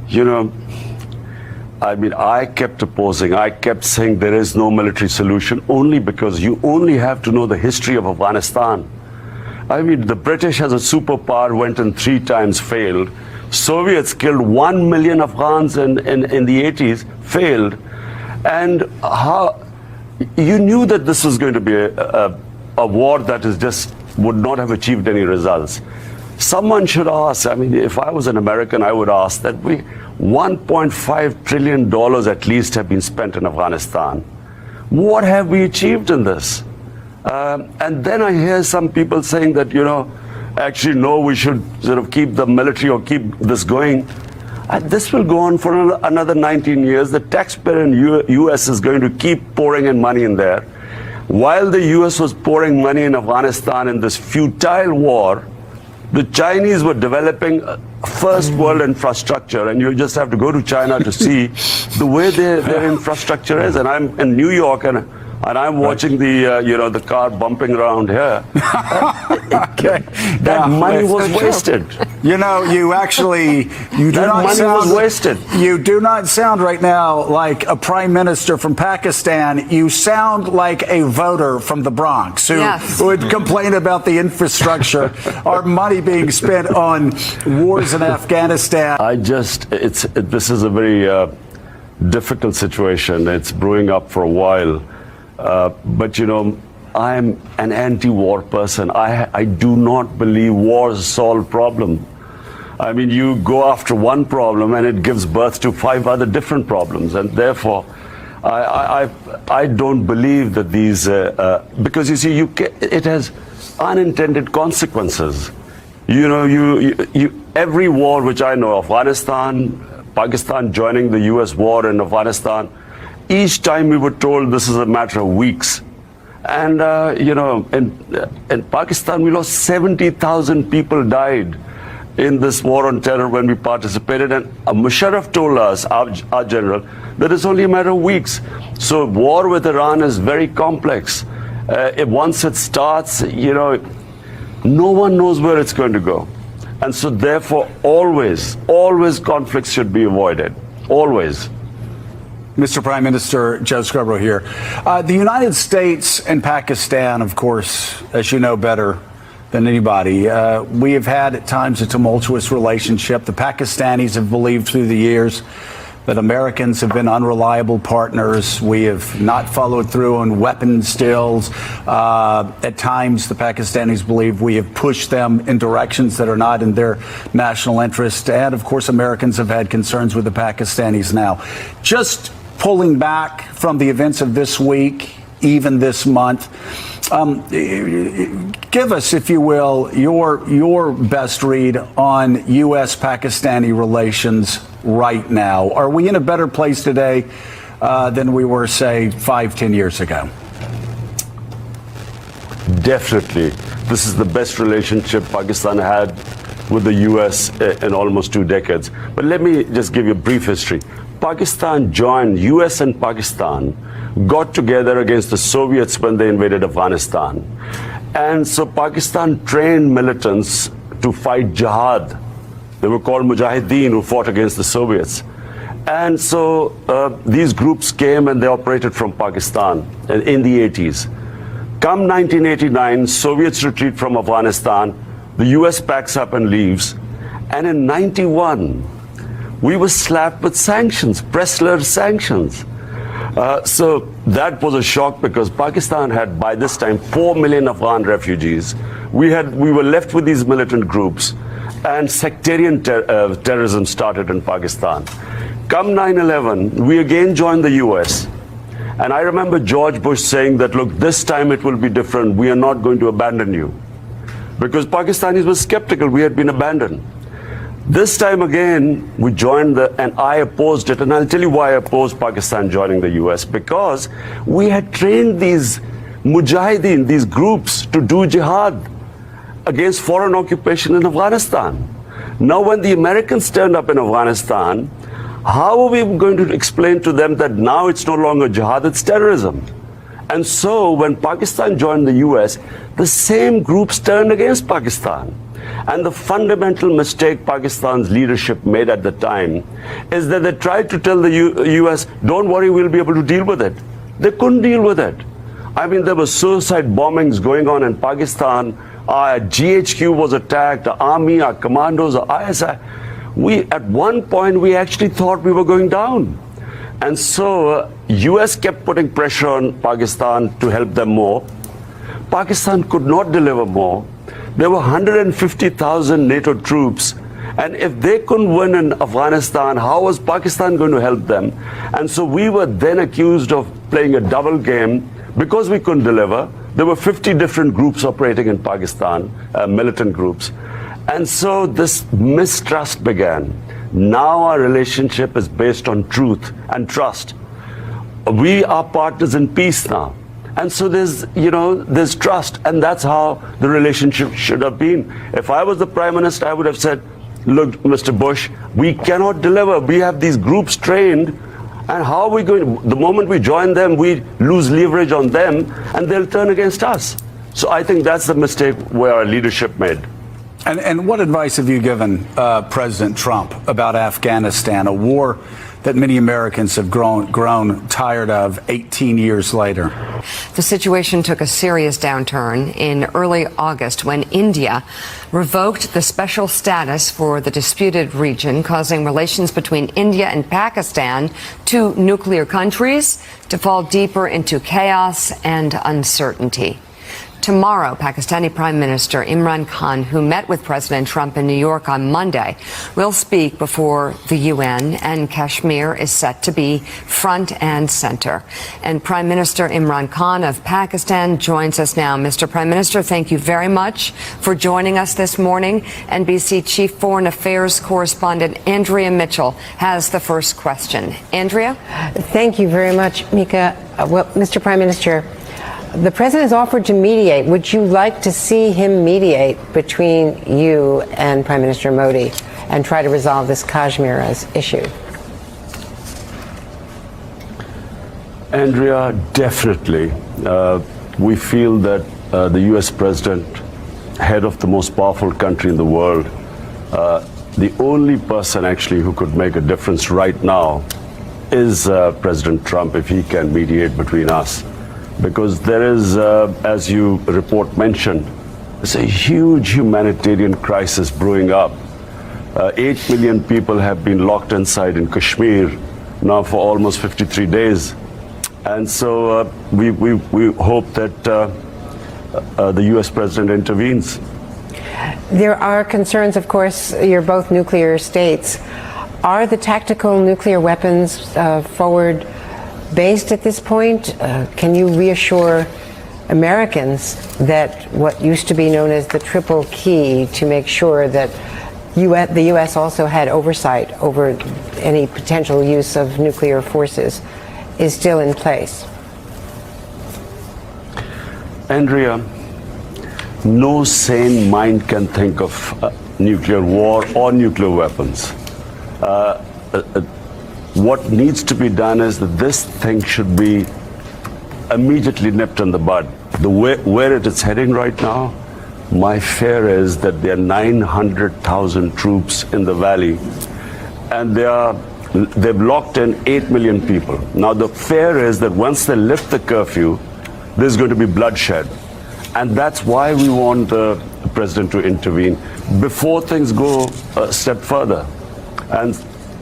You know, I mean, I kept opposing. I kept saying there is no military solution only because you only have to know the history of Afghanistan. I mean, the British as a superpower went and 3 times failed. Soviets killed 1 million Afghans in the 80s, failed. And how you knew that this was going to be a war that is just would not have achieved any results. Someone should ask, I mean, if I was an American, I would ask that $1.5 trillion at least have been spent in Afghanistan. What have we achieved in this? And then I hear some people saying that, you know, actually, no, we should sort of keep the military or keep this going. This will go on for another 19 years. The taxpayer in U.S. is going to keep pouring in money in there. While the U.S. was pouring money in Afghanistan in this futile war, the Chinese were developing first world infrastructure, and you just have to go to China to see the way their infrastructure is. And I'm in New York, and I'm watching the you know, the car bumping around here. That money was wasted. You know, you do not sound right now like a prime minister from Pakistan. You sound like a voter from the Bronx who would complain about the infrastructure, our money being spent on wars in Afghanistan. This is a very difficult situation. It's brewing up for a while. But, you know, I'm an anti-war person. I do not believe wars solve problems. I mean, you go after one problem and it gives birth to 5 other different problems. And therefore, I don't believe that these, because you see, it has unintended consequences. You know, every war which I know, Afghanistan, Pakistan joining the US war in Afghanistan, each time we were told this is a matter of weeks. And, you know, in Pakistan, we lost 70,000 people died in this war on terror when we participated. And Musharraf told us, our general, that it's only a matter of weeks. So war with Iran is very complex. Once it starts, you know, no one knows where it's going to go. And so therefore, always conflicts should be avoided. Always. Mr. Prime Minister Joe Scarborough here. The United States and Pakistan, of course, as you know better than anybody, we have had at times a tumultuous relationship. The Pakistanis have believed through the years that Americans have been unreliable partners. We have not followed through on weapons deals. At times, the Pakistanis believe we have pushed them in directions that are not in their national interest. And, of course, Americans have had concerns with the Pakistanis now. Just pulling back from the events of this week, even this month, give us, if you will, your best read on U.S.-Pakistani relations right now. Are we in a better place today than we were, say, 5-10 years ago? Definitely. This is the best relationship Pakistan had with the U.S. in almost 2 decades. But let me just give you a brief history. Pakistan joined, US and Pakistan got together against the Soviets when they invaded Afghanistan. And so Pakistan trained militants to fight jihad. They were called Mujahideen, who fought against the Soviets. And so these groups came and they operated from Pakistan in the 80s. Come 1989, Soviets retreat from Afghanistan. The US packs up and leaves. And in 91, we were slapped with sanctions, Pressler sanctions. So that was a shock because Pakistan had, by this time, 4 million Afghan refugees. We were left with these militant groups, and sectarian terrorism started in Pakistan. Come 9/11, we again joined the US. And I remember George Bush saying that, look, this time it will be different. We are not going to abandon you. Because Pakistanis were skeptical. We had been abandoned. This time again, we joined and I opposed it. And I'll tell you why I opposed Pakistan joining the US. Because we had trained these mujahideen, these groups, to do jihad against foreign occupation in Afghanistan. Now, when the Americans turned up in Afghanistan, how are we going to explain to them that now it's no longer jihad, it's terrorism? And so when Pakistan joined the US, the same groups turned against Pakistan. And the fundamental mistake Pakistan's leadership made at the time is that they tried to tell the US, don't worry, we'll be able to deal with it. They couldn't deal with it. I mean, there were suicide bombings going on in Pakistan. Our GHQ was attacked, our army, our commandos, our ISI. At one point, we actually thought we were going down. And so US kept putting pressure on Pakistan to help them more. Pakistan could not deliver more. There were 150,000 NATO troops. And if they couldn't win in Afghanistan, how was Pakistan going to help them? And so we were then accused of playing a double game because we couldn't deliver. There were 50 different groups operating in Pakistan, militant groups. And so this mistrust began. Now our relationship is based on truth and trust. We are partners in peace now. And so there's trust, and that's how the relationship should have been. If I was the Prime Minister, I would have said, look, Mr. Bush, we cannot deliver. We have these groups trained, and how are we going? The moment we join them, we lose leverage on them, and they'll turn against us. So I think that's the mistake where our leadership made. And what advice have you given President Trump about Afghanistan, a war that many Americans have grown tired of 18 years later? The situation took a serious downturn in early August when India revoked the special status for the disputed region, causing relations between India and Pakistan, two nuclear countries, to fall deeper into chaos and uncertainty. Tomorrow, Pakistani Prime Minister Imran Khan, who met with President Trump in New York on Monday, will speak before the UN, and Kashmir is set to be front and center. And Prime Minister Imran Khan of Pakistan joins us now. Mr. Prime Minister, thank you very much for joining us this morning. NBC Chief Foreign Affairs Correspondent Andrea Mitchell has the first question. Andrea? Thank you very much, Mika. Well, Mr. Prime Minister, the president has offered to mediate. Would you like to see him mediate between you and Prime Minister Modi and try to resolve this Kashmir issue? Andrea, definitely. We feel that the US president, head of the most powerful country in the world, the only person actually who could make a difference right now is President Trump, if he can mediate between us. Because there is, as you report mentioned, there's a huge humanitarian crisis brewing up. 8 million people have been locked inside in Kashmir now for almost 53 days. And so we hope that the US president intervenes. There are concerns, of course, you're both nuclear states. Are the tactical nuclear weapons forward based at this point? Can you reassure Americans that what used to be known as the triple key to make sure that the U.S. also had oversight over any potential use of nuclear forces is still in place? Andrea, no sane mind can think of nuclear war or nuclear weapons. What needs to be done is that this thing should be immediately nipped in the bud. Where it is heading right now, my fear is that there are 900,000 troops in the valley, and they've locked in 8 million people. Now the fear is that once they lift the curfew, there's going to be bloodshed. And that's why we want the president to intervene before things go a step further. And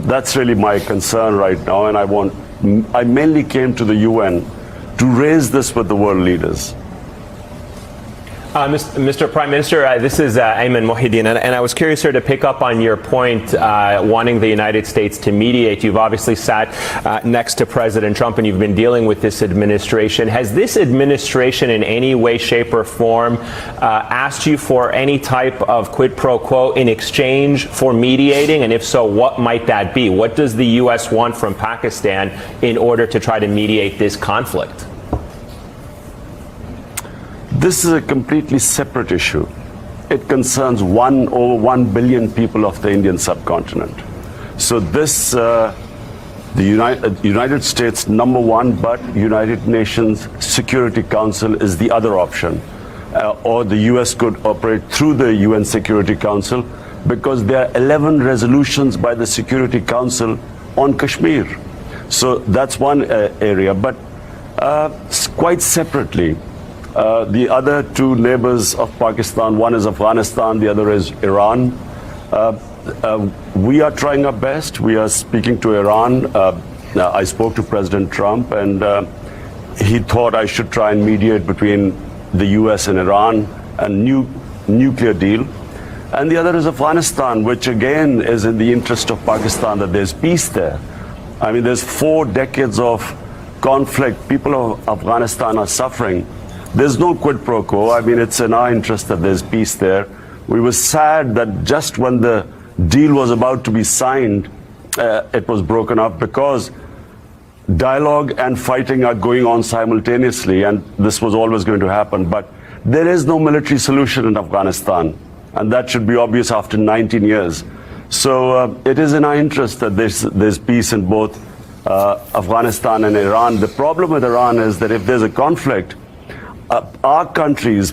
that's really my concern right now, and I mainly came to the UN to raise this with the world leaders. Mr. Prime Minister, this is Ayman Mohideen, and I was curious here to pick up on your point, wanting the United States to mediate. You've obviously sat next to President Trump, and you've been dealing with this administration. Has this administration in any way, shape, or form asked you for any type of quid pro quo in exchange for mediating? And if so, what might that be? What does the U.S. want from Pakistan in order to try to mediate this conflict? This is a completely separate issue. It concerns over 1 billion people of the Indian subcontinent. So this, the United States #1, but United Nations Security Council is the other option. or the US could operate through the UN Security Council, because there are 11 resolutions by the Security Council on Kashmir. So that's one area. But quite separately, the other two neighbors of Pakistan, one is Afghanistan, the other is Iran. We are trying our best. We are speaking to Iran. I spoke to President Trump, and he thought I should try and mediate between the US and Iran, a nuclear deal. And the other is Afghanistan, which again is in the interest of Pakistan, that there's peace there. I mean, there's 4 decades of conflict. People of Afghanistan are suffering. There's no quid pro quo. I mean, it's in our interest that there's peace there. We were sad that just when the deal was about to be signed, it was broken up, because dialogue and fighting are going on simultaneously, and this was always going to happen. But there is no military solution in Afghanistan, and that should be obvious after 19 years. So it is in our interest that there's peace in both Afghanistan and Iran. The problem with Iran is that if there's a conflict, our country's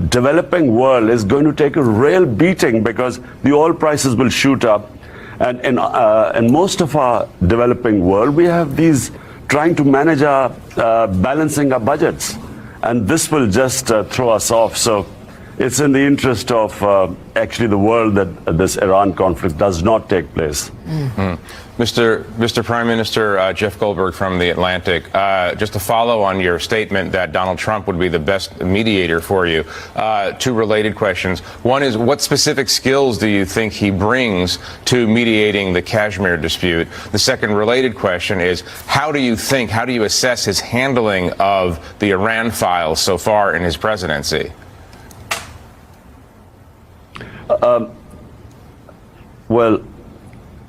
developing world is going to take a real beating, because the oil prices will shoot up. And in most of our developing world, we have these trying to manage our balancing our budgets, and this will just throw us off. So it's in the interest of actually the world that this Iran conflict does not take place. Mr. Prime Minister, Jeff Goldberg from The Atlantic, just to follow on your statement that Donald Trump would be the best mediator for you, 2 related questions. One is, what specific skills do you think he brings to mediating the Kashmir dispute? The second related question is, how do you assess his handling of the Iran files so far in his presidency?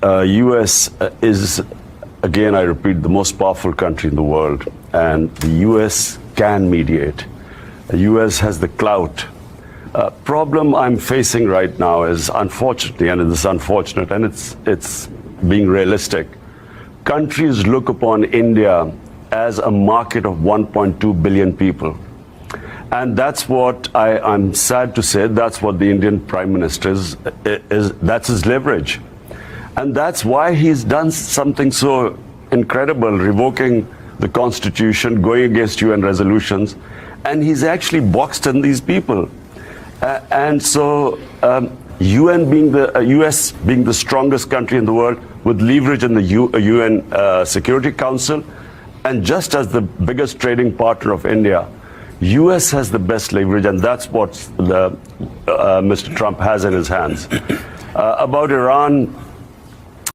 U.S. is, again, I repeat, the most powerful country in the world, and the U.S. can mediate. The U.S. has the clout. Problem I'm facing right now is, unfortunately, and it is unfortunate, and it's being realistic, countries look upon India as a market of 1.2 billion people. And that's what I'm sad to say, that's what the Indian Prime Minister is, that's his leverage. And that's why he's done something so incredible, revoking the Constitution, going against UN resolutions, and he's actually boxed in these people. And so US being the strongest country in the world with leverage in the UN Security Council, and just as the biggest trading partner of India, US has the best leverage, and that's what Mr. Trump has in his hands. About Iran,